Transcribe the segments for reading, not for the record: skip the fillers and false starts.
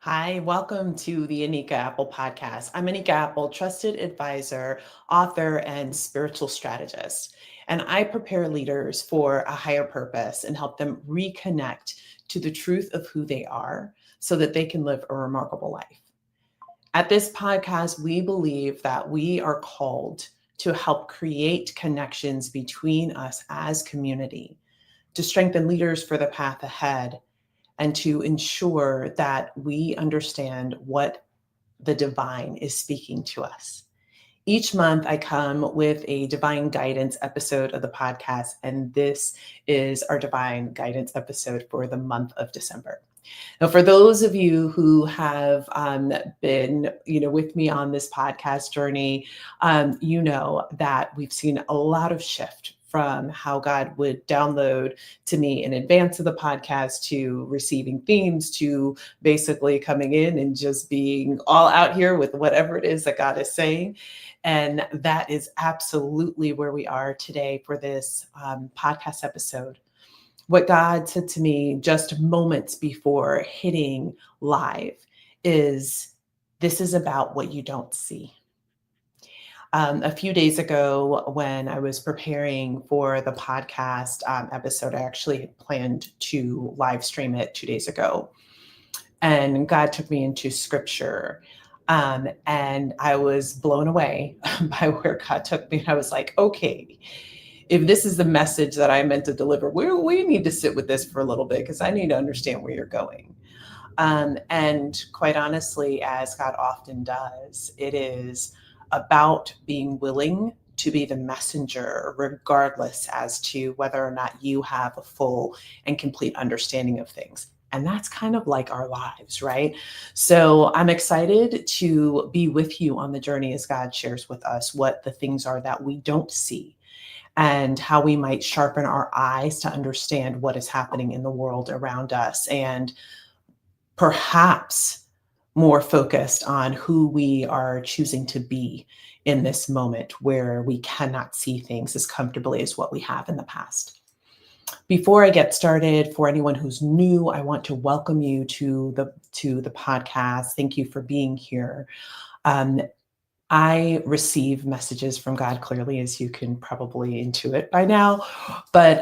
Hi, welcome to the Anika Apple Podcast. I'm Anika Apple, trusted advisor, author, and spiritual strategist. And I prepare leaders for a higher purpose and help them reconnect to the truth of who they are so that they can live a remarkable life. At this podcast, we believe that we are called to help create connections between us as community, to strengthen leaders for the path ahead, and to ensure that we understand what the divine is speaking to us. Each month, I come with a divine guidance episode of the podcast, and this is our divine guidance episode for the month of December. Now, for those of you who have been, with me on this podcast journey, you know that we've seen a lot of shift from how God would download to me in advance of the podcast to receiving themes to basically coming in and just being all out here with whatever it is that God is saying. And that is absolutely where we are today for this podcast episode. What God said to me just moments before hitting live is, this is about what you don't see. A few days ago, when I was preparing for the podcast episode, I actually had planned to live stream it 2 days ago. And God took me into scripture. And I was blown away by where God took me. And I was like, okay, if this is the message that I meant to deliver, we need to sit with this for a little bit because I need to understand where you're going. And quite honestly, as God often does, it is about being willing to be the messenger, regardless as to whether or not you have a full and complete understanding of things. And that's kind of like our lives, right? So I'm excited to be with you on the journey as God shares with us what the things are that we don't see and how we might sharpen our eyes to understand what is happening in the world around us, and perhaps more focused on who we are choosing to be in this moment where we cannot see things as comfortably as what we have in the past. Before I get started, for anyone who's new, I want to welcome you to the podcast. Thank you for being here. I receive messages from God clearly, as you can probably intuit by now, but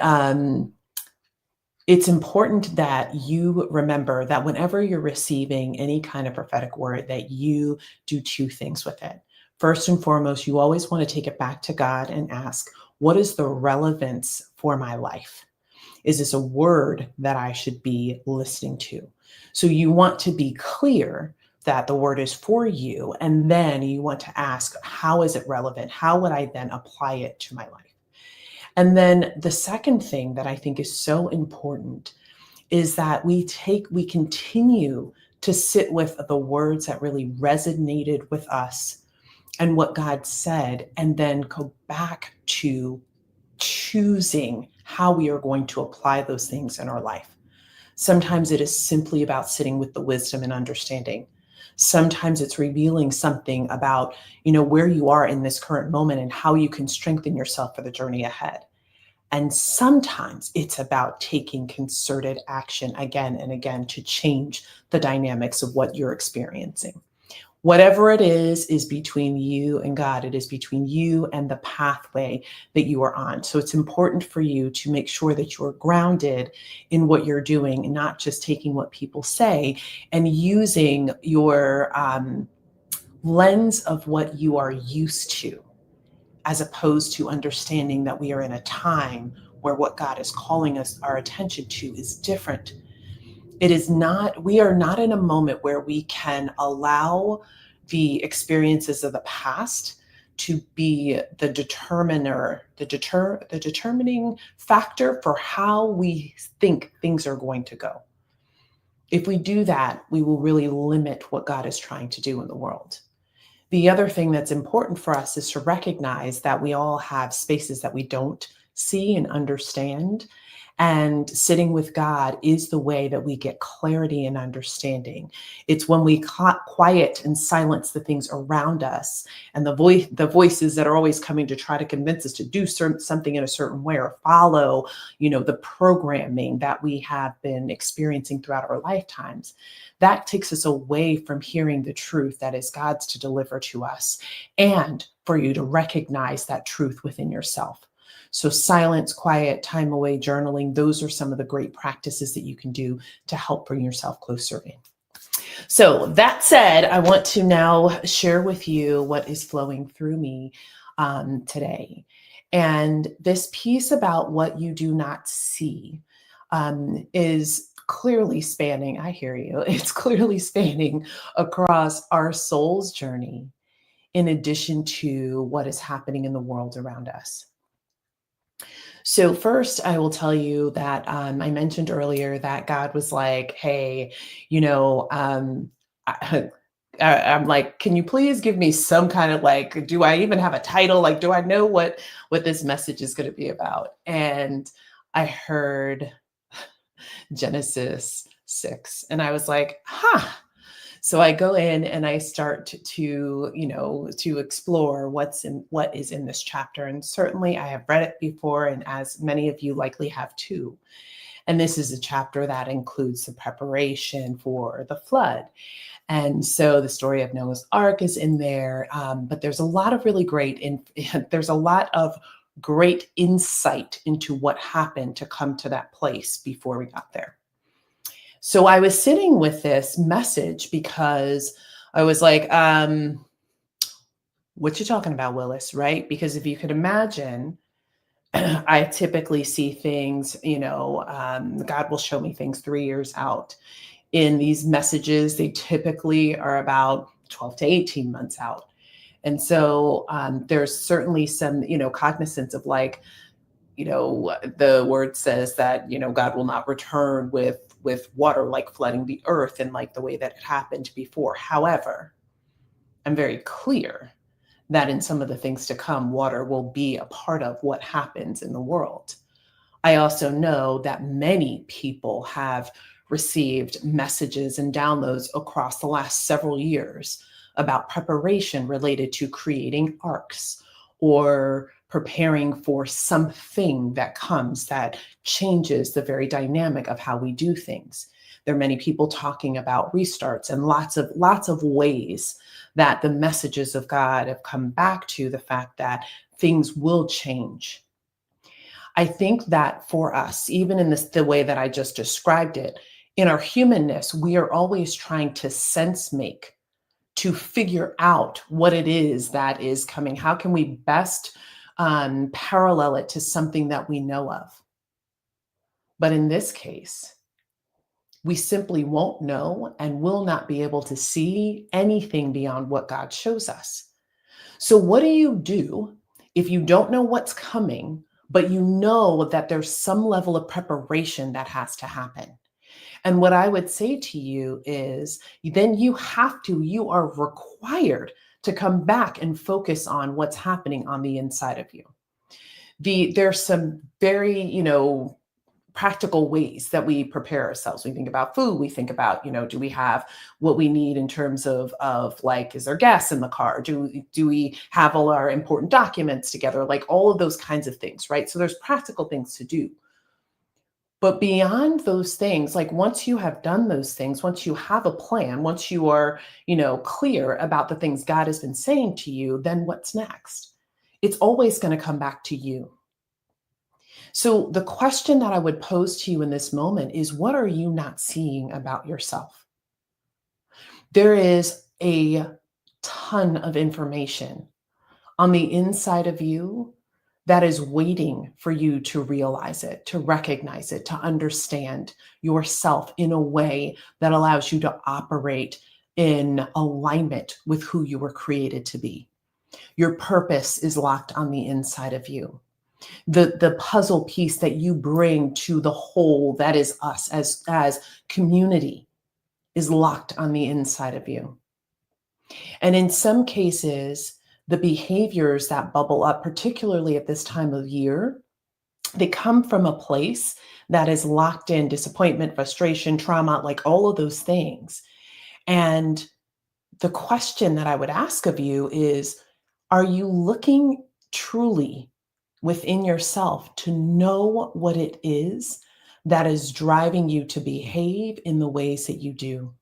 it's important that you remember that whenever you're receiving any kind of prophetic word, that you do two things with it. First and foremost, you always want to take it back to God and ask, what is the relevance for my life? Is this a word that I should be listening to? So you want to be clear that the word is for you, and then you want to ask, how is it relevant? How would I then apply it to my life? And then the second thing that I think is so important is that we continue to sit with the words that really resonated with us and what God said, and then go back to choosing how we are going to apply those things in our life. Sometimes it is simply about sitting with the wisdom and understanding. Sometimes it's revealing something about, where you are in this current moment and how you can strengthen yourself for the journey ahead. And sometimes it's about taking concerted action again and again to change the dynamics of what you're experiencing. Whatever it is between you and God. It is between you and the pathway that you are on. So it's important for you to make sure that you're grounded in what you're doing and not just taking what people say and using your lens of what you are used to, as opposed to understanding that we are in a time where what God is calling us our attention to is different. We are not in a moment where we can allow the experiences of the past to be the determining factor for how we think things are going to go. If we do that, we will really limit what God is trying to do in the world. The other thing that's important for us is to recognize that we all have spaces that we don't see and understand. And sitting with God is the way that we get clarity and understanding. It's when we quiet and silence the things around us and the voices that are always coming to try to convince us to do something in a certain way or follow, the programming that we have been experiencing throughout our lifetimes. That takes us away from hearing the truth that is God's to deliver to us, and for you to recognize that truth within yourself. So silence, quiet, time away, journaling, those are some of the great practices that you can do to help bring yourself closer in. So that said, I want to now share with you what is flowing through me today. And this piece about what you do not see is clearly spanning, I hear you, it's clearly spanning across our soul's journey in addition to what is happening in the world around us. So first, I will tell you that I mentioned earlier that God was like, "Hey, I, I'm like, can you please give me some kind of like, do I even have a title? Like, do I know what this message is going to be about?" And I heard Genesis 6, and I was like, "Huh." So I go in and I start to explore what is in this chapter. And certainly I have read it before, and as many of you likely have too. And this is a chapter that includes the preparation for the flood. And so the story of Noah's Ark is in there, but there's a lot of really there's a lot of great insight into what happened to come to that place before we got there. So I was sitting with this message because I was like, what you talking about, Willis, right? Because if you could imagine, I typically see things, God will show me things 3 years out. In these messages, they typically are about 12 to 18 months out. And so there's certainly some, cognizance of like, the word says that, God will not return with water like flooding the earth and like the way that it happened before. However, I'm very clear that in some of the things to come, water will be a part of what happens in the world. I also know that many people have received messages and downloads across the last several years about preparation related to creating arcs or preparing for something that comes that changes the very dynamic of how we do things. There are many people talking about restarts and lots of ways that the messages of God have come back to the fact that things will change. I think that for us, even in the way that I just described it, in our humanness, we are always trying to sense make, to figure out what it is that is coming. How can we best parallel it to something that we know of? But in this case, we simply won't know and will not be able to see anything beyond what God shows us. So what do you do if you don't know what's coming, but you know that there's some level of preparation that has to happen? And what I would say to you is then you are required to come back and focus on what's happening on the inside of you. There's some very, practical ways that we prepare ourselves. We think about food. We think about, do we have what we need in terms of like, is there gas in the car? Do we have all our important documents together? Like all of those kinds of things, right? So there's practical things to do. But beyond those things, like once you have done those things, once you have a plan, once you are, clear about the things God has been saying to you, then what's next? It's always going to come back to you. So the question that I would pose to you in this moment is, what are you not seeing about yourself? There is a ton of information on the inside of you that is waiting for you to realize it, to recognize it, to understand yourself in a way that allows you to operate in alignment with who you were created to be. Your purpose is locked on the inside of you. The puzzle piece that you bring to the whole that is us as community is locked on the inside of you. And in some cases, the behaviors that bubble up, particularly at this time of year, they come from a place that is locked in disappointment, frustration, trauma, like all of those things. And the question that I would ask of you is, are you looking truly within yourself to know what it is that is driving you to behave in the ways that you do?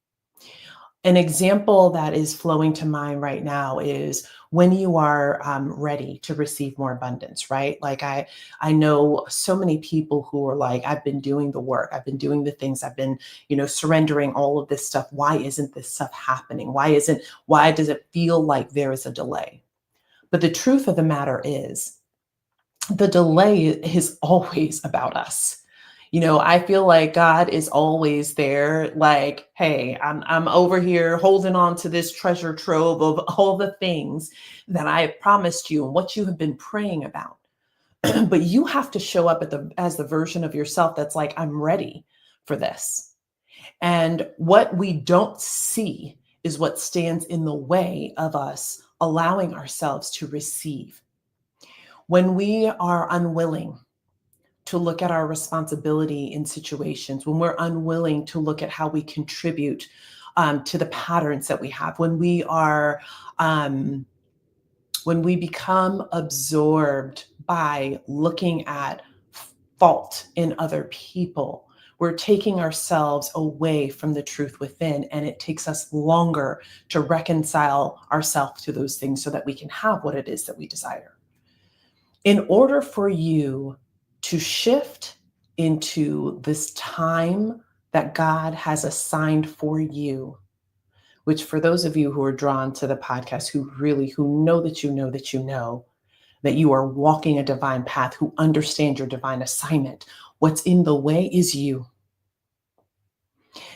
An example that is flowing to mind right now is when you are ready to receive more abundance, right? Like I know so many people who are like, I've been doing the work, I've been doing the things, I've been, surrendering all of this stuff. Why isn't this stuff happening? Why does it feel like there is a delay? But the truth of the matter is, the delay is always about us. I feel like God is always there, like, hey, I'm over here holding on to this treasure trove of all the things that I have promised you and what you have been praying about. But you have to show up as the version of yourself that's like, I'm ready for this. And what we don't see is what stands in the way of us allowing ourselves to receive. When we are unwilling to look at our responsibility in situations, when we're unwilling to look at how we contribute to the patterns that we have, when we become absorbed by looking at fault in other people, we're taking ourselves away from the truth within, and it takes us longer to reconcile ourselves to those things so that we can have what it is that we desire. In order for you to shift into this time that God has assigned for you, which for those of you who are drawn to the podcast, who know that that you are walking a divine path, who understand your divine assignment, what's in the way is you.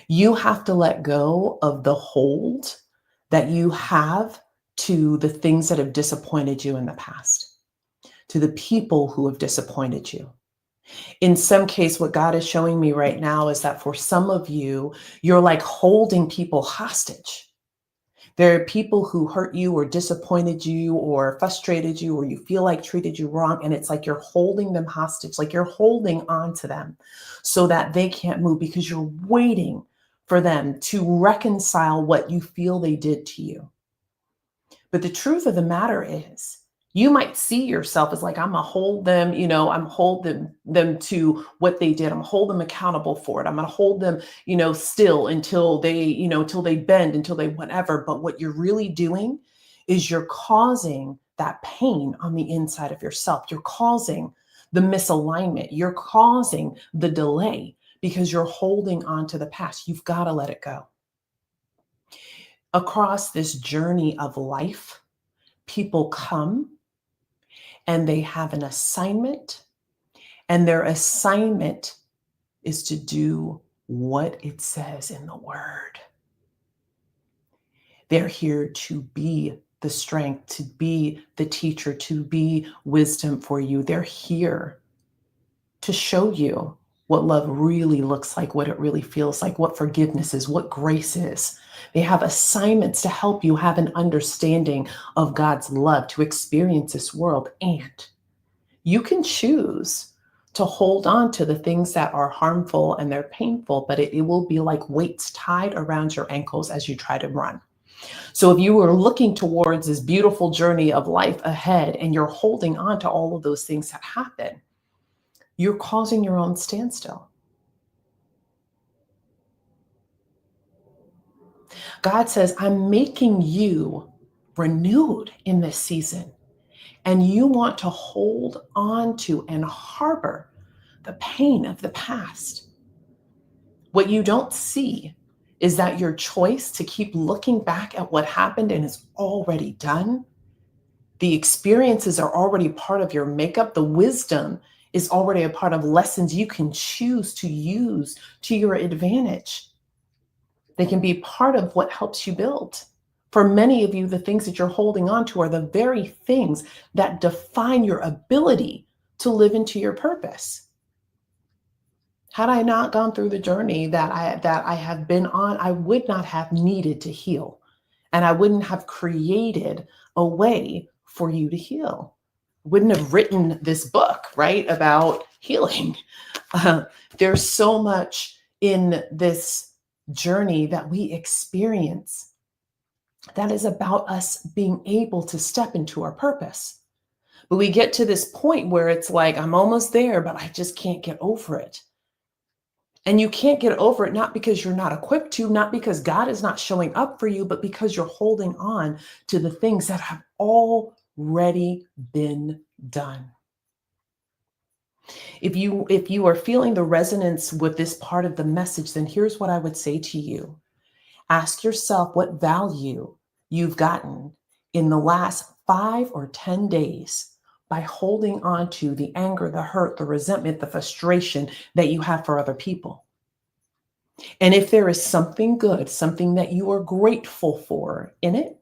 You have to let go of the hold that you have to the things that have disappointed you in the past, to the people who have disappointed you. In some case, what God is showing me right now is that for some of you, you're like holding people hostage. There are people who hurt you or disappointed you or frustrated you or you feel like treated you wrong. And it's like you're holding them hostage, like you're holding on to them so that they can't move because you're waiting for them to reconcile what you feel they did to you. But the truth of the matter is, you might see yourself as like, I'm gonna hold them, I'm holding them to what they did. I'm gonna hold them accountable for it. I'm gonna hold them, still until they bend, until they whatever. But what you're really doing is you're causing that pain on the inside of yourself. You're causing the misalignment. You're causing the delay because you're holding on to the past. You've got to let it go. Across this journey of life, people come and they have an assignment, and their assignment is to do what it says in the word. They're here to be the strength, to be the teacher, to be wisdom for you. They're here to show you what love really looks like, what it really feels like, what forgiveness is, what grace is. They have assignments to help you have an understanding of God's love, to experience this world. And you can choose to hold on to the things that are harmful and they're painful, but it will be like weights tied around your ankles as you try to run. So if you were looking towards this beautiful journey of life ahead and you're holding on to all of those things that happen, you're causing your own standstill. God says, I'm making you renewed in this season, and you want to hold on to and harbor the pain of the past. What you don't see is that your choice to keep looking back at what happened and is already done, the experiences are already part of your makeup, the wisdom is already a part of lessons you can choose to use to your advantage. They can be part of what helps you build. For many of you, the things that you're holding on to are the very things that define your ability to live into your purpose. Had I not gone through the journey that I have been on, I would not have needed to heal. And I wouldn't have created a way for you to heal. Wouldn't have written this book, right, about healing. Uh, there's so much in this journey that we experience that is about us being able to step into our purpose. But we get to this point where it's like, I'm almost there, but I just can't get over it. And you can't get over it, not because you're not equipped to, not because God is not showing up for you, but because you're holding on to the things that have already been done. If you are feeling the resonance with this part of the message, then here's what I would say to you. Ask yourself what value you've gotten in the last 5 or 10 days by holding on to the anger, the hurt, the resentment, the frustration that you have for other people. And if there is something good, something that you are grateful for in it,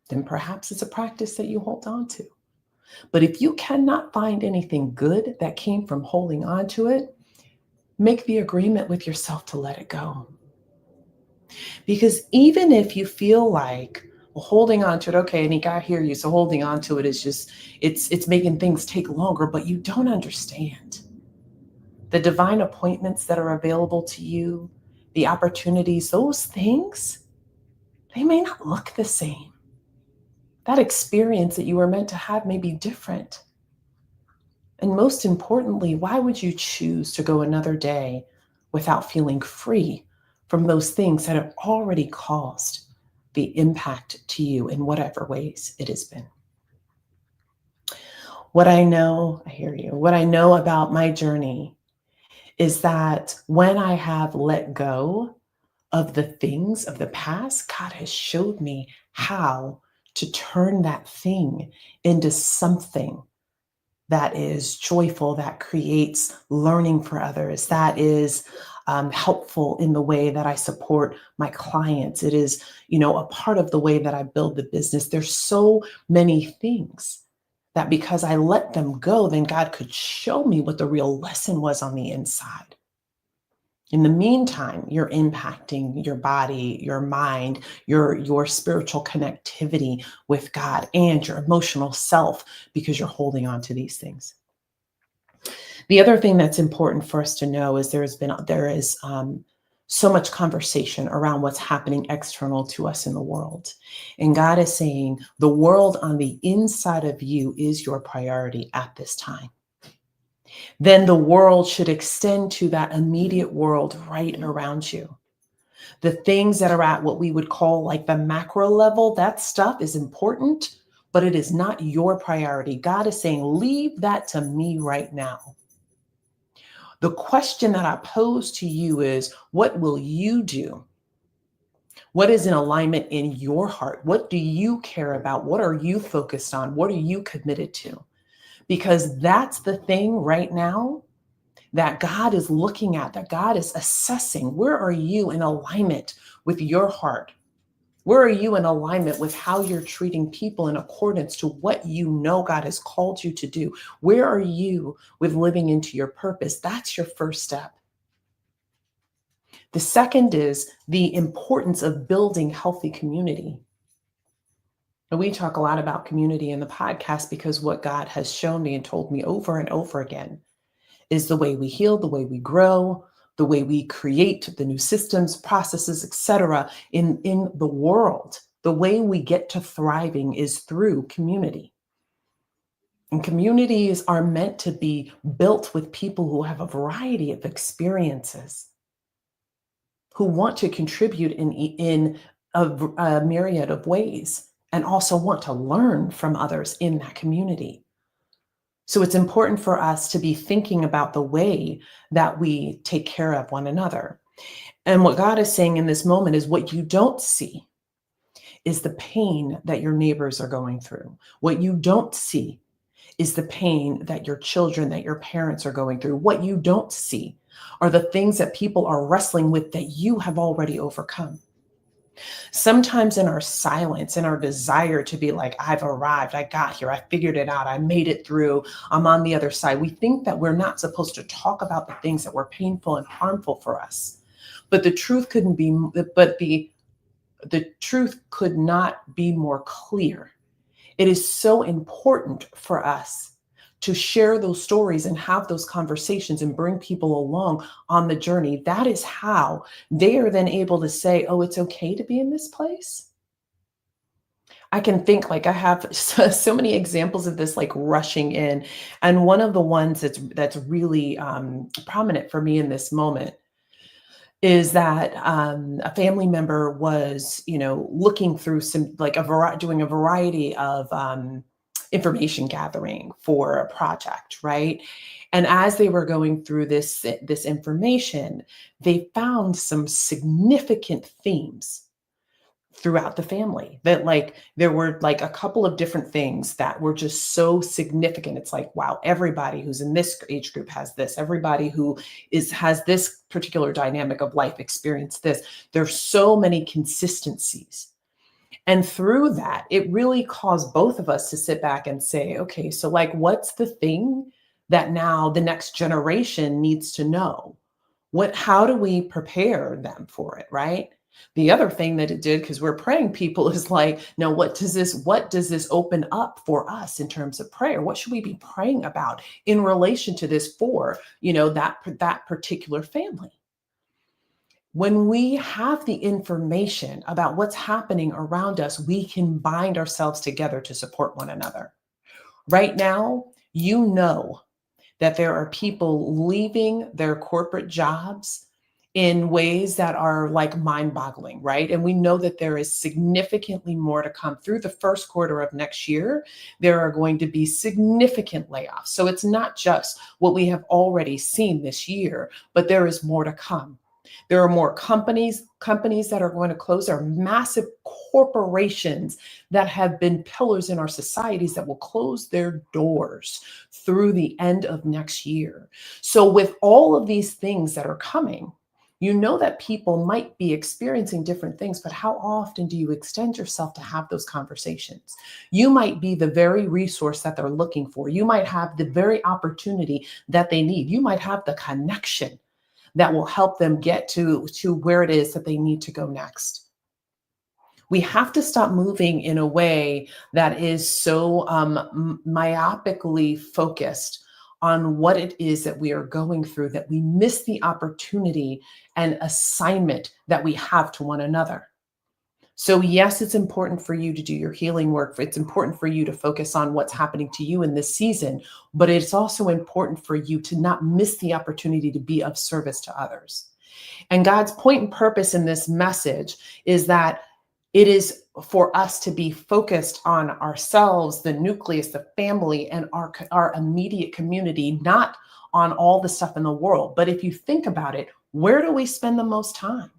then perhaps it's a practice that you hold on to. But if you cannot find anything good that came from holding on to it, make the agreement with yourself to let it go. Because even if you feel like, well, holding on to it, okay, Anika, I hear you. So holding on to it is just, it's making things take longer, but you don't understand the divine appointments that are available to you, the opportunities, those things, they may not look the same. That experience that you were meant to have may be different. And most importantly, why would you choose to go another day without feeling free from those things that have already caused the impact to you in whatever ways it has been? What I know, I hear you, what I know about my journey is that when I have let go of the things of the past, God has showed me how to turn that thing into something that is joyful, that creates learning for others, that is helpful in the way that I support my clients. It is, a part of the way that I build the business. There's so many things that because I let them go, then God could show me what the real lesson was on the inside. In the meantime, you're impacting your body, your mind, your spiritual connectivity with God and your emotional self because you're holding on to these things. The other thing that's important for us to know is there is so much conversation around what's happening external to us in the world. And God is saying the world on the inside of you is your priority at this time. Then the world should extend to that immediate world right around you. The things that are at what we would call like the macro level, that stuff is important, but it is not your priority. God is saying, leave that to me right now. The question that I pose to you is, what will you do? What is in alignment in your heart? What do you care about? What are you focused on? What are you committed to? Because that's the thing right now that God is looking at, that God is assessing. Where are you in alignment with your heart? Where are you in alignment with how you're treating people in accordance to what you know God has called you to do? Where are you with living into your purpose? That's your first step. The second is the importance of building healthy community. And we talk a lot about community in the podcast because what God has shown me and told me over and over again is the way we heal, the way we grow, the way we create the new systems, processes, etc. in the world. The way we get to thriving is through community. And communities are meant to be built with people who have a variety of experiences, who want to contribute in a myriad of ways, and also want to learn from others in that community. So it's important for us to be thinking about the way that we take care of one another. And what God is saying in this moment is what you don't see is the pain that your neighbors are going through. What you don't see is the pain that your children, that your parents are going through. What you don't see are the things that people are wrestling with that you have already overcome. Sometimes in our silence, in our desire to be like, I've arrived, I got here, I figured it out, I made it through, I'm on the other side. We think that we're not supposed to talk about the things that were painful and harmful for us. But the truth couldn't be, but the truth could not be more clear. It is so important for us to share those stories and have those conversations and bring people along on the journey. That is how they are then able to say, oh, it's okay to be in this place. I can think like I have so many examples of this like rushing in. And one of the ones that's really prominent for me in this moment is that a family member was, looking through some like doing a variety of information gathering for a project, right? And as they were going through this information, they found some significant themes throughout the family, that like there were like a couple of different things that were just so significant. It's like, wow, everybody who's in this age group has this, everybody who has this particular dynamic of life experienced this. There's so many consistencies, and through that it really caused both of us to sit back and say, okay, so like what's the thing that now the next generation needs to know? How do we prepare them for it, right? The other thing that it did, because we're praying people, is like, now what does this open up for us in terms of prayer? What should we be praying about in relation to this for, that particular family? When we have the information about what's happening around us, we can bind ourselves together to support one another. Right now, that there are people leaving their corporate jobs in ways that are like mind-boggling, right? And we know that there is significantly more to come through the first quarter of next year. There are going to be significant layoffs. So it's not just what we have already seen this year, but there is more to come. There are more companies that are going to close. There are massive corporations that have been pillars in our societies that will close their doors through the end of next year. So with all of these things that are coming, that people might be experiencing different things, but how often do you extend yourself to have those conversations? You might be the very resource that they're looking for. You might have the very opportunity that they need. You might have the connection that will help them get to where it is that they need to go next. We have to stop moving in a way that is so myopically focused on what it is that we are going through, that we miss the opportunity and assignment that we have to one another. So yes, it's important for you to do your healing work. It's important for you to focus on what's happening to you in this season, but it's also important for you to not miss the opportunity to be of service to others. And God's point and purpose in this message is that it is for us to be focused on ourselves, the nucleus, the family, and our immediate community, not on all the stuff in the world. But if you think about it, where do we spend the most time?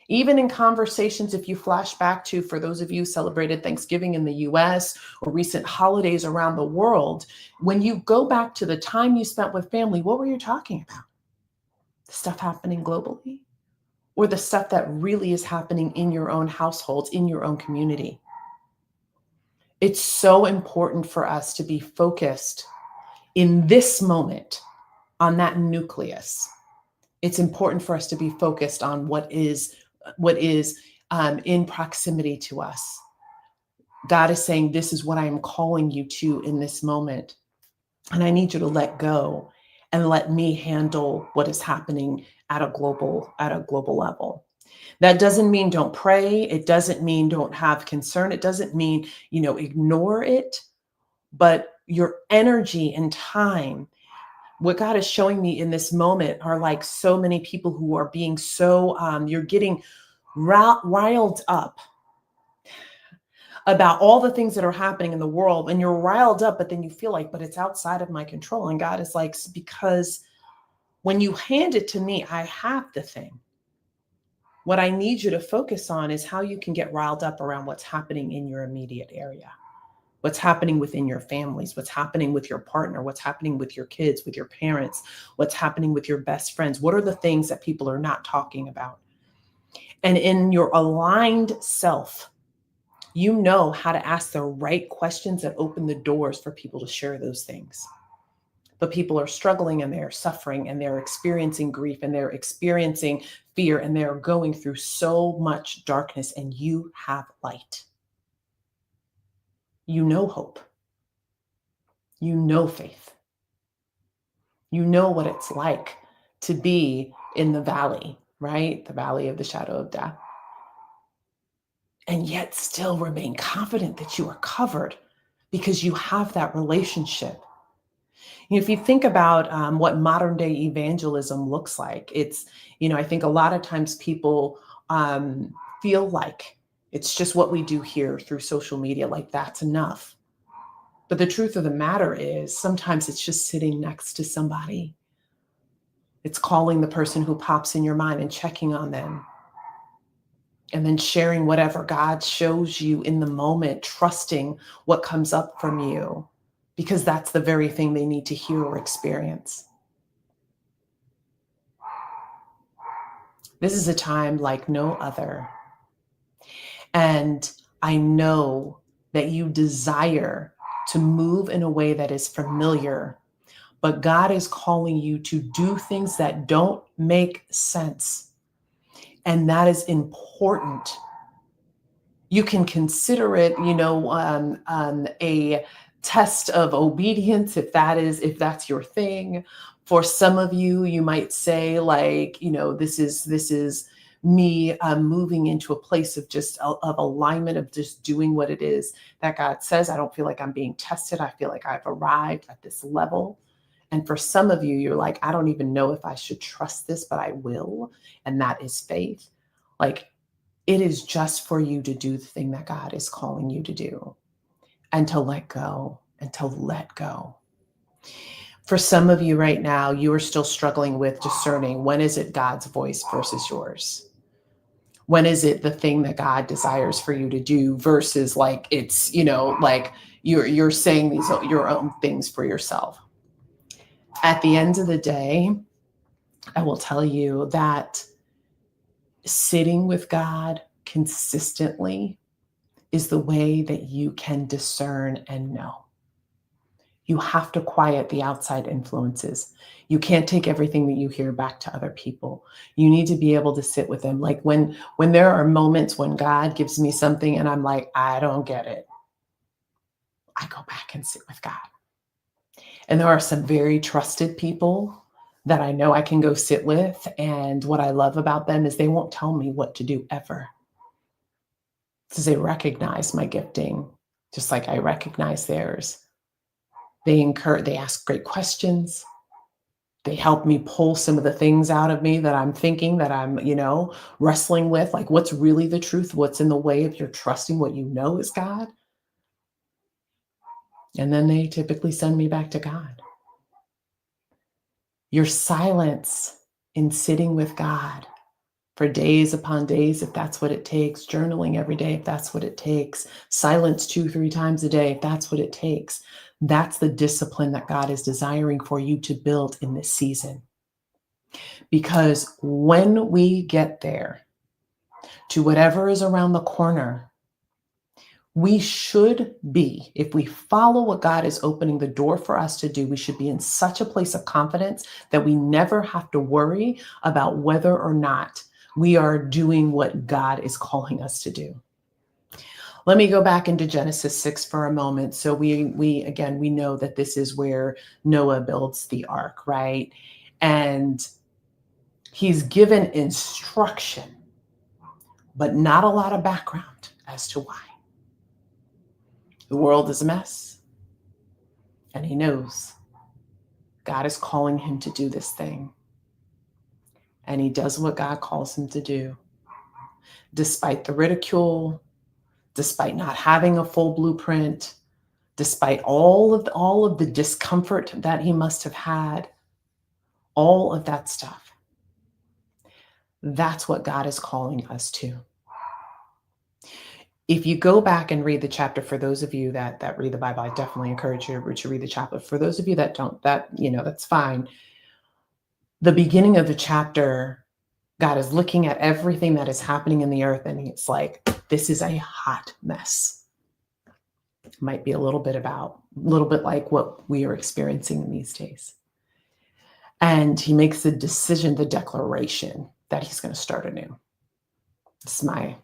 Even in conversations, if you flash back to, for those of you who celebrated Thanksgiving in the US or recent holidays around the world, when you go back to the time you spent with family, what were you talking about? The stuff happening globally, or the stuff that really is happening in your own households, in your own community? It's so important for us to be focused in this moment on that nucleus. It's important for us to be focused on what is in proximity to us. God is saying, this is what I am calling you to in this moment. And I need you to let go and let me handle what is happening at a global level. That doesn't mean don't pray. It doesn't mean don't have concern. It doesn't mean, ignore it. But your energy and time, what God is showing me in this moment are like so many people who are being so, you're getting riled up about all the things that are happening in the world, and you're riled up, but then you feel like, but it's outside of my control. And God is like, because when you hand it to me, I have the thing. What I need you to focus on is how you can get riled up around what's happening in your immediate area, what's happening within your families, what's happening with your partner, what's happening with your kids, with your parents, what's happening with your best friends. What are the things that people are not talking about? And in your aligned self, you know how to ask the right questions that open the doors for people to share those things. But people are struggling, and they're suffering, and they're experiencing grief, and they're experiencing fear, and they're going through so much darkness, and you have light. You know hope. You know faith. You know what it's like to be in the valley, right? The valley of the shadow of death. And yet still remain confident that you are covered because you have that relationship. If you think about what modern day evangelism looks like, it's, I think a lot of times people feel like it's just what we do here through social media, like that's enough. But the truth of the matter is sometimes it's just sitting next to somebody. It's calling the person who pops in your mind and checking on them. And then sharing whatever God shows you in the moment, trusting what comes up from you, because that's the very thing they need to hear or experience. This is a time like no other. And I know that you desire to move in a way that is familiar, but God is calling you to do things that don't make sense. And that is important. You can consider it, a test of obedience if that's your thing. For some of you, you might say like, this is me moving into a place of just of alignment, of just doing what it is that God says. I don't feel like I'm being tested. I feel like I've arrived at this level. And for some of you, you're like, I don't even know if I should trust this, but I will. And that is faith. Like, it is just for you to do the thing that God is calling you to do and to let go and to let go. For some of you right now, you are still struggling with discerning when is it God's voice versus yours? When is it the thing that God desires for you to do versus like it's, like you're saying these your own things for yourself. At the end of the day, I will tell you that sitting with God consistently is the way that you can discern and know. You have to quiet the outside influences. You can't take everything that you hear back to other people. You need to be able to sit with them. Like when there are moments when God gives me something and I'm like, I don't get it, I go back and sit with God. And there are some very trusted people that I know I can go sit with. And what I love about them is they won't tell me what to do ever, because they recognize my gifting, just like I recognize theirs. They ask great questions. They help me pull some of the things out of me that I'm thinking that I'm, wrestling with, like what's really the truth, what's in the way of your trusting what you know is God. And then they typically send me back to God. Your silence in sitting with God for days upon days, if that's what it takes, journaling every day, if that's what it takes, silence 2-3 times a day, if that's what it takes. That's the discipline that God is desiring for you to build in this season. Because when we get there to whatever is around the corner, we should be, if we follow what God is opening the door for us to do, we should be in such a place of confidence that we never have to worry about whether or not we are doing what God is calling us to do. Let me go back into Genesis 6 for a moment. So we know that this is where Noah builds the ark, right? And he's given instruction, but not a lot of background as to why. The world is a mess, and he knows God is calling him to do this thing. And he does what God calls him to do, despite the ridicule, despite not having a full blueprint, despite all of the discomfort that he must have had, all of that stuff. That's what God is calling us to. If you go back and read the chapter, for those of you that read the Bible, I definitely encourage you to read the chapter. For those of you that don't, that's fine. The beginning of the chapter, God is looking at everything that is happening in the earth, and it's like, this is a hot mess. It might be a little bit like what we are experiencing in these days. And he makes the decision, the declaration that he's going to start anew. This is my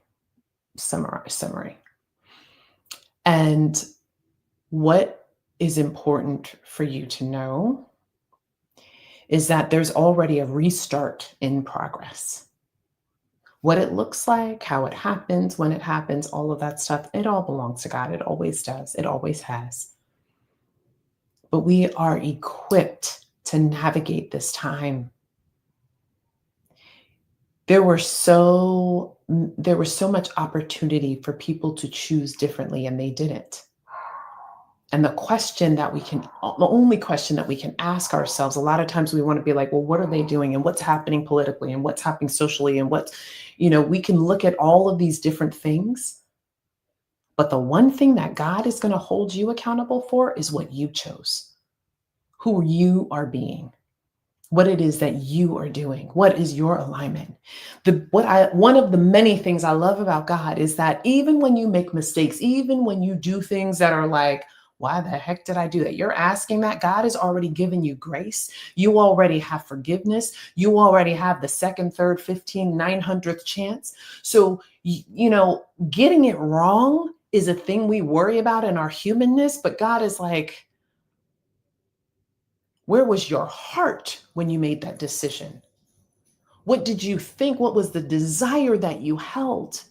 summary. And what is important for you to know is that there's already a restart in progress. What it looks like, how it happens, when it happens, all of that stuff, it all belongs to God. It always does. It always has. But we are equipped to navigate this time. There was so much opportunity for people to choose differently, and they didn't. And the only question that we can ask ourselves, a lot of times we want to be like, well, what are they doing? And what's happening politically? And what's happening socially? And we can look at all of these different things. But the one thing that God is going to hold you accountable for is what you chose, who you are being, what it is that you are doing, what is your alignment. One of the many things I love about God is that even when you make mistakes, even when you do things that are like, why the heck did I do that? You're asking that. God has already given you grace. You already have forgiveness. You already have the second, third, 15, 900th chance. So, getting it wrong is a thing we worry about in our humanness, but God is like, where was your heart when you made that decision? What did you think? What was the desire that you held?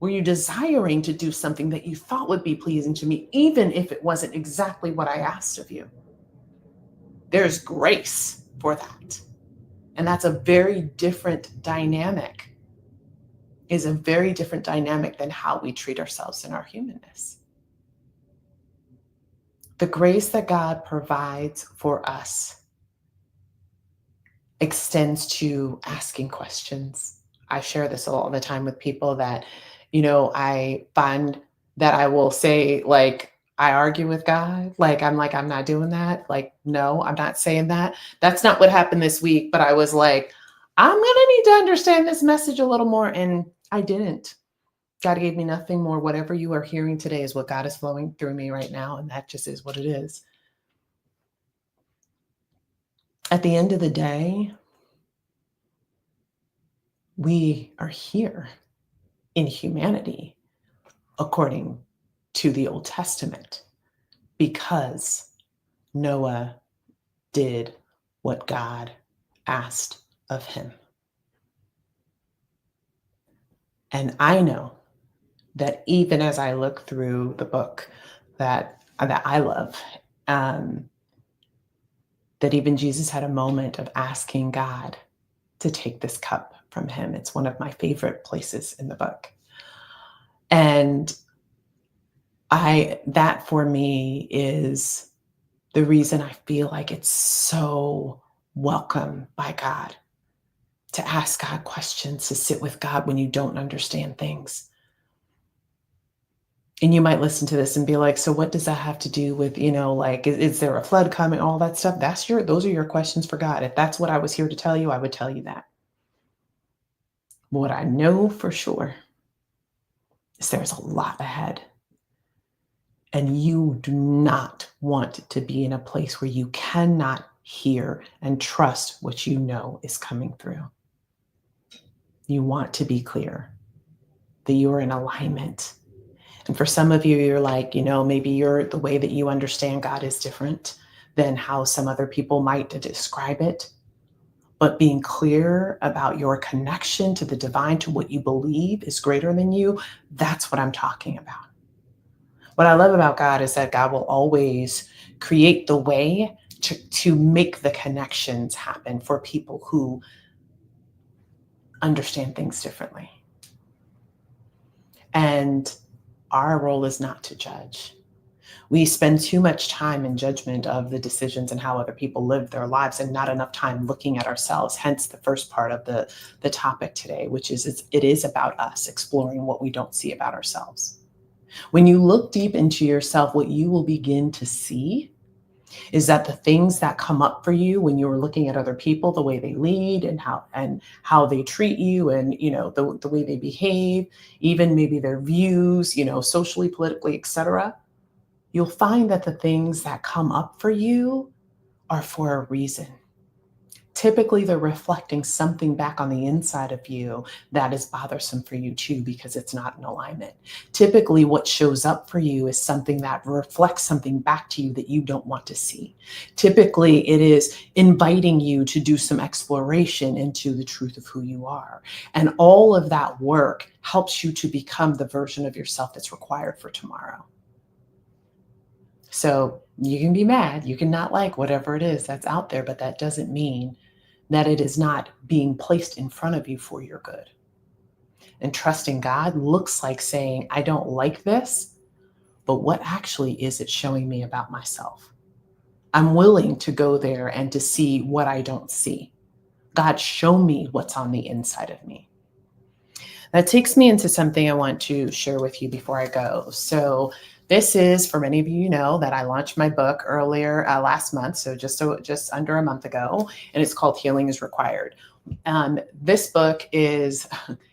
Were you desiring to do something that you thought would be pleasing to me, even if it wasn't exactly what I asked of you? There's grace for that. And that's a very different dynamic, is a very different dynamic than how we treat ourselves in our humanness. The grace that God provides for us extends to asking questions. I share this all the time with people that, I find that I will say, like, I argue with God. I'm not doing that. Like, no, I'm not saying that. That's not what happened this week. But I was like, I'm going to need to understand this message a little more. And I didn't. God gave me nothing more. Whatever you are hearing today is what God is flowing through me right now. And that just is what it is. At the end of the day, we are here in humanity according to the Old Testament because Noah did what God asked of him. And I know that even as I look through the book that I love, that even Jesus had a moment of asking God to take this cup from him. It's one of my favorite places in the book. And that for me is the reason I feel like it's so welcome by God, to ask God questions, to sit with God when you don't understand things. And you might listen to this and be like, so what does that have to do with, is there a flood coming, all that stuff? Those are your questions for God. If that's what I was here to tell you, I would tell you that. What I know for sure is there's a lot ahead. And you do not want to be in a place where you cannot hear and trust what you know is coming through. You want to be clear that you are in alignment. And for some of you, you're like, maybe the way that you understand God is different than how some other people might describe it. But being clear about your connection to the divine, to what you believe is greater than you, that's what I'm talking about. What I love about God is that God will always create the way to make the connections happen for people who understand things differently. And our role is not to judge. We spend too much time in judgment of the decisions and how other people live their lives and not enough time looking at ourselves. Hence the first part of the topic today, which is it is about us exploring what we don't see about ourselves. When you look deep into yourself, what you will begin to see is that the things that come up for you when you're looking at other people, the way they lead and how they treat you, and the way they behave, even maybe their views, socially, politically, etc., you'll find that the things that come up for you are for a reason. Typically, they're reflecting something back on the inside of you that is bothersome for you too, because it's not in alignment. Typically, what shows up for you is something that reflects something back to you that you don't want to see. Typically, it is inviting you to do some exploration into the truth of who you are. And all of that work helps you to become the version of yourself that's required for tomorrow. So you can be mad, you can not like whatever it is that's out there, but that doesn't mean that it is not being placed in front of you for your good. And trusting God looks like saying, I don't like this, but what actually is it showing me about myself? I'm willing to go there and to see what I don't see. God, show me what's on the inside of me. That takes me into something I want to share with you before I go. So this is, for many of you know, that I launched my book earlier last month, so just under a month ago, and it's called Healing is Required. This book is,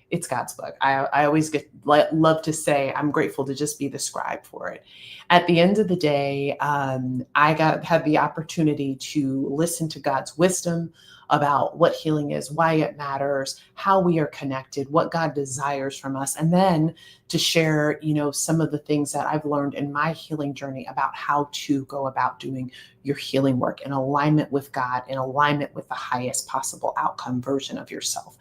it's God's book. I always love to say I'm grateful to just be the scribe for it. At the end of the day, I had the opportunity to listen to God's wisdom about what healing is, why it matters, how we are connected, what God desires from us, and then to share, some of the things that I've learned in my healing journey about how to go about doing your healing work in alignment with God, in alignment with the highest possible outcome version of yourself.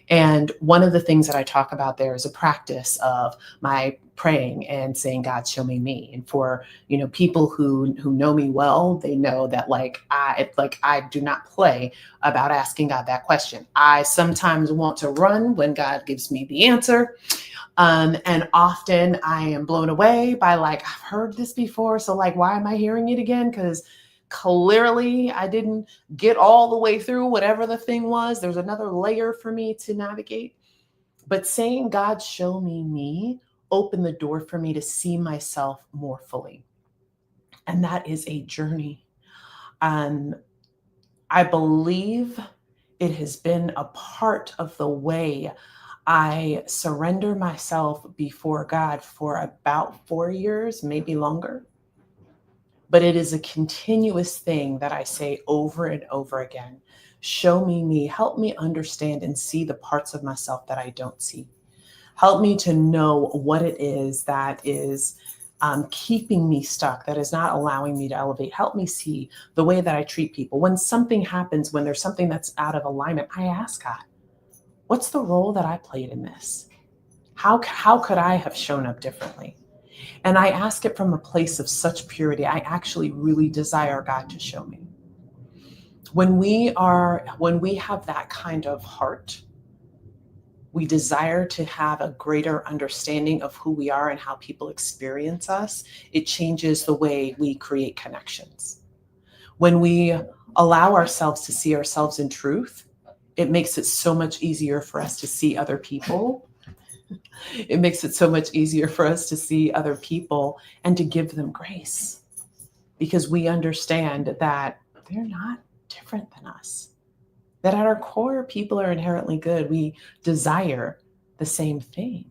And one of the things that I talk about there is a practice of my praying and saying, God, show me me. And for, people who know me well, they know that I do not play about asking God that question. I sometimes want to run when God gives me the answer. And often I am blown away by I've heard this before. So why am I hearing it again? Because clearly I didn't get all the way through whatever the thing was. There's another layer for me to navigate. But saying, God, show me me, open the door for me to see myself more fully. And that is a journey. I believe it has been a part of the way I surrender myself before God for about 4 years, maybe longer. But it is a continuous thing that I say over and over again. Show me me, help me understand and see the parts of myself that I don't see. Help me to know what it is that is keeping me stuck, that is not allowing me to elevate. Help me see the way that I treat people. When something happens, when there's something that's out of alignment, I ask God, what's the role that I played in this? How could I have shown up differently? And I ask it from a place of such purity. I actually really desire God to show me. When we have that kind of heart, we desire to have a greater understanding of who we are and how people experience us. It changes the way we create connections. When we allow ourselves to see ourselves in truth, it makes it so much easier for us to see other people. It makes it so much easier for us to see other people and to give them grace, because we understand that they're not different than us. That at our core, people are inherently good. We desire the same thing.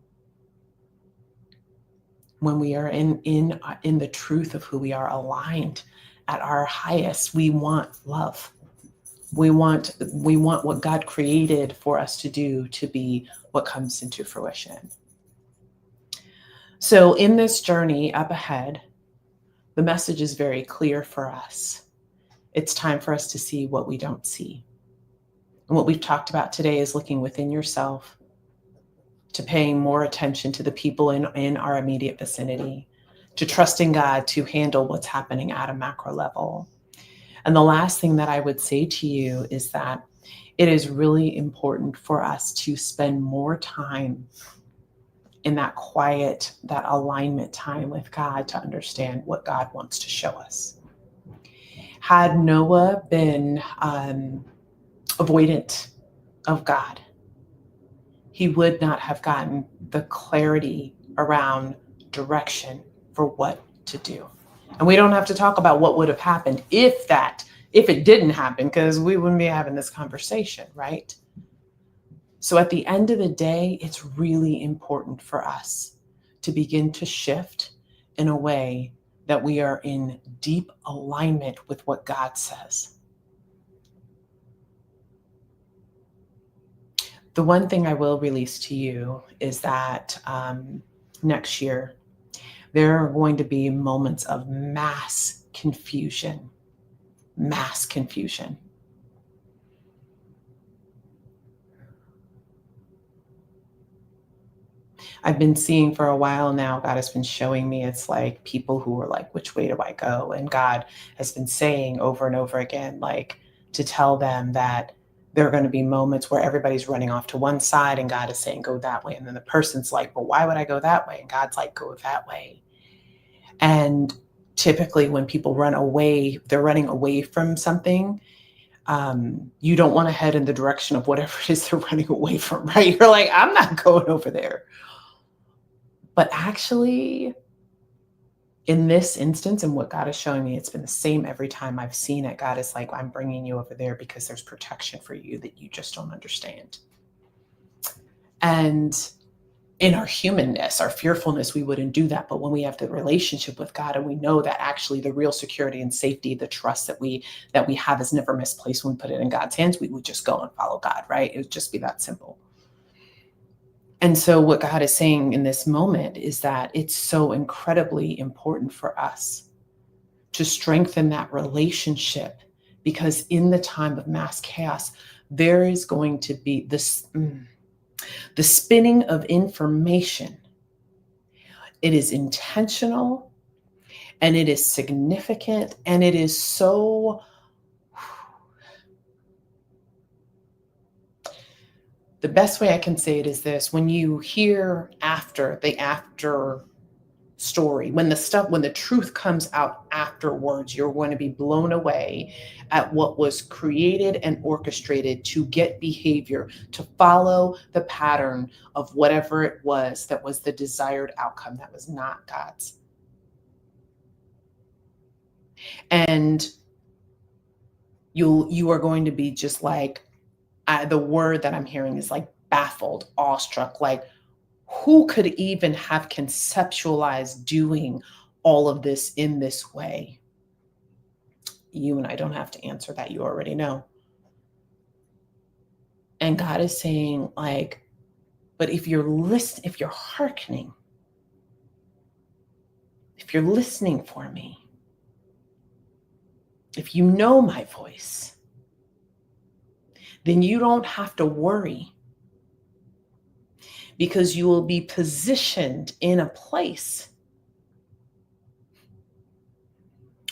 When we are in the truth of who we are, aligned at our highest, we want love. We want what God created for us to do to be what comes into fruition. So in this journey up ahead, the message is very clear for us. It's time for us to see what we don't see. And what we've talked about today is looking within yourself, to paying more attention to the people in our immediate vicinity, to trusting God to handle what's happening at a macro level. And the last thing that I would say to you is that it is really important for us to spend more time in that quiet, that alignment time with God to understand what God wants to show us. Had Noah been avoidant of God, he would not have gotten the clarity around direction for what to do. And we don't have to talk about what would have happened if it didn't happen, because we wouldn't be having this conversation, right? So at the end of the day, it's really important for us to begin to shift in a way that we are in deep alignment with what God says. The one thing I will release to you is that next year, there are going to be moments of mass confusion. Mass confusion. I've been seeing for a while now, God has been showing me it's like people who are like, which way do I go? And God has been saying over and over again, like to tell them that there are going to be moments where everybody's running off to one side and God is saying, go that way. And then the person's like, well, why would I go that way? And God's like, go that way. And typically when people run away, they're running away from something. You don't want to head in the direction of whatever it is they're running away from, right? You're like, I'm not going over there. But actually, in this instance, and what God is showing me, it's been the same every time I've seen it. God is like, I'm bringing you over there because there's protection for you that you just don't understand. And in our humanness, our fearfulness, we wouldn't do that. But when we have the relationship with God and we know that actually the real security and safety, the trust that we have is never misplaced when we put it in God's hands, we would just go and follow God, right? It would just be that simple. And so what God is saying in this moment is that it's so incredibly important for us to strengthen that relationship, because in the time of mass chaos, there is going to be this, the spinning of information. It is intentional and it is significant and it is so the best way I can say it is this: when you hear after story, when the truth comes out afterwards, you're going to be blown away at what was created and orchestrated to get behavior to follow the pattern of whatever it was that was the desired outcome that was not God's. And you are going to be just like, the word that I'm hearing is like baffled, awestruck, like who could even have conceptualized doing all of this in this way? You and I don't have to answer that. You already know. And God is saying, like, but if you're listening, if you're hearkening, if you're listening for me, if you know my voice, then you don't have to worry, because you will be positioned in a place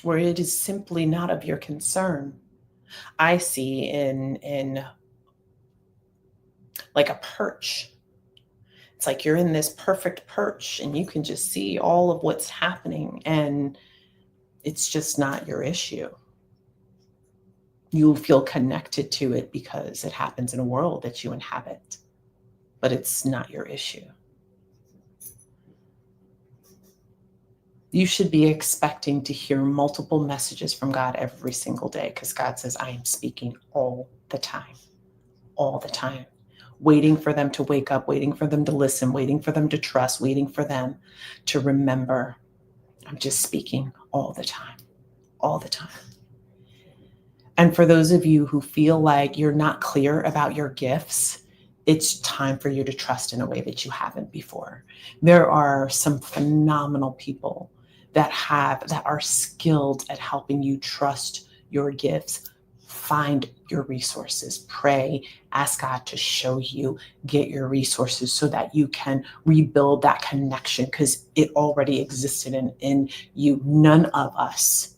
where it is simply not of your concern. I see in like a perch. It's like you're in this perfect perch and you can just see all of what's happening and it's just not your issue. You feel connected to it because it happens in a world that you inhabit, but it's not your issue. You should be expecting to hear multiple messages from God every single day, because God says, I am speaking all the time, waiting for them to wake up, waiting for them to listen, waiting for them to trust, waiting for them to remember. I'm just speaking all the time. And for those of you who feel like you're not clear about your gifts, it's time for you to trust in a way that you haven't before. There are some phenomenal people that are skilled at helping you trust your gifts. Find your resources, pray, ask God to show you, get your resources so that you can rebuild that connection, because it already existed in you. None of us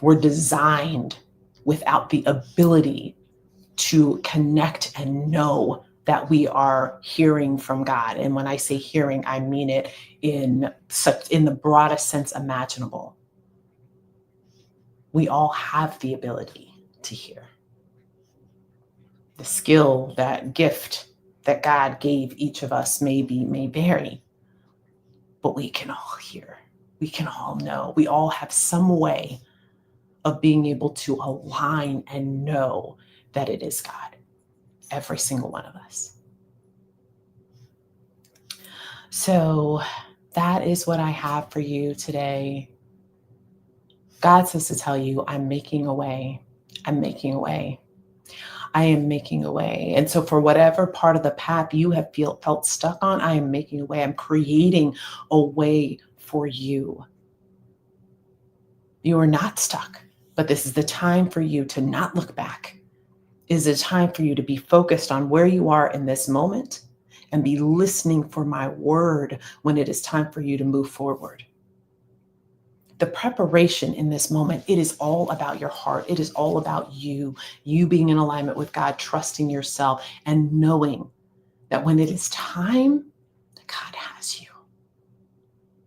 were designed without the ability to connect and know that we are hearing from God. And when I say hearing, I mean it in the broadest sense imaginable. We all have the ability to hear. The skill, that gift that God gave each of us may vary, but we can all hear. We can all know. We all have some way of being able to align and know that it is God. Every single one of us. So that is what I have for you today. God says to tell you, I'm making a way. I'm making a way. I am making a way. And so for whatever part of the path you have felt stuck on, I am making a way. I'm creating a way for you. You are not stuck, but this is the time for you to not look back. It is a time for you to be focused on where you are in this moment and be listening for my word when it is time for you to move forward. The preparation in this moment, it is all about your heart. It is all about you being in alignment with God, trusting yourself, and knowing that when it is time, that God has you.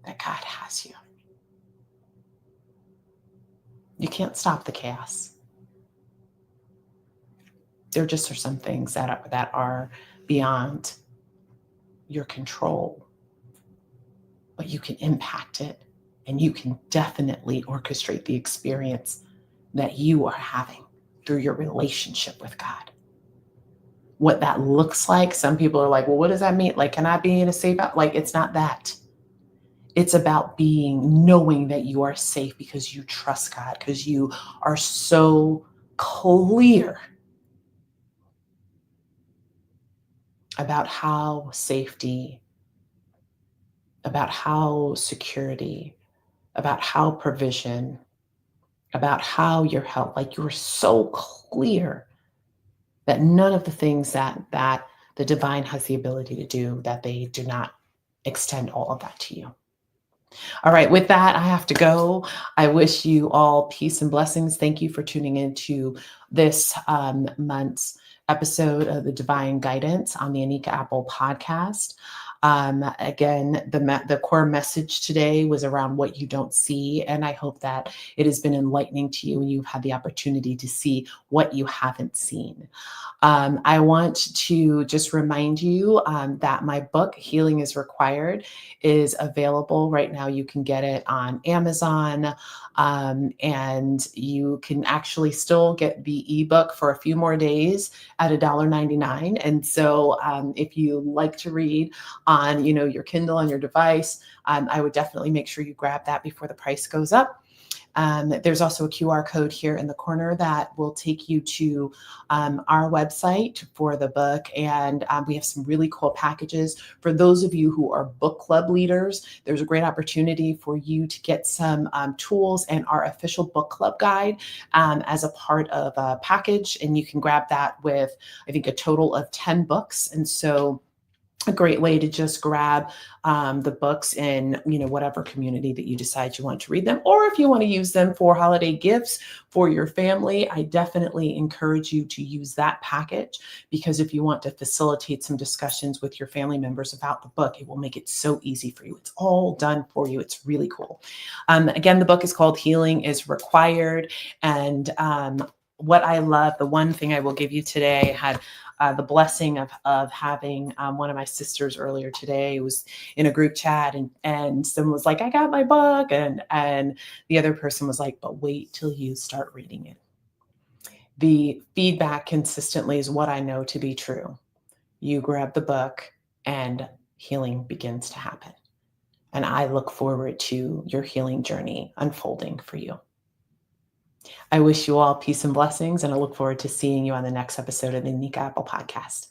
That God has you. You can't stop the chaos. There just are some things that are beyond your control, but you can impact it, and you can definitely orchestrate the experience that you are having through your relationship with God. What that looks like, some people are like, well, what does that mean? Like, can I be in a safe house? Like, it's not that. It's about knowing that you are safe because you trust God, because you are so clear about how safety, about how security, about how provision, about how your health, like you're so clear that none of the things that the divine has the ability to do, that they do not extend all of that to you. All right, with that, I have to go. I wish you all peace and blessings. Thank you for tuning into this month's episode of the Divine Guidance on the Anika Apple Podcast. Again, the core message today was around what you don't see, and I hope that it has been enlightening to you and you've had the opportunity to see what you haven't seen. I want to just remind you that my book, Healing is Required, is available right now. You can get it on Amazon, and you can actually still get the ebook for a few more days at $1.99. And so if you like to read on your Kindle on your device, I would definitely make sure you grab that before the price goes up. There's also a QR code here in the corner that will take you to our website for the book. And we have some really cool packages. For those of you who are book club leaders, there's a great opportunity for you to get some tools and our official book club guide as a part of a package. And you can grab that with, I think, a total of 10 books. And so a great way to just grab the books in whatever community that you decide you want to read them, or if you want to use them for holiday gifts for your family, I definitely encourage you to use that package, because if you want to facilitate some discussions with your family members about the book, it will make it so easy for you. It's all done for you. It's really cool. Again, the book is called Healing is Required. And what I love, the one thing I will give you today, I had the blessing of having one of my sisters earlier today was in a group chat, and someone was like, I got my book. And the other person was like, but wait till you start reading it. The feedback consistently is what I know to be true. You grab the book and healing begins to happen. And I look forward to your healing journey unfolding for you. I wish you all peace and blessings, and I look forward to seeing you on the next episode of the Anika Apple Podcast.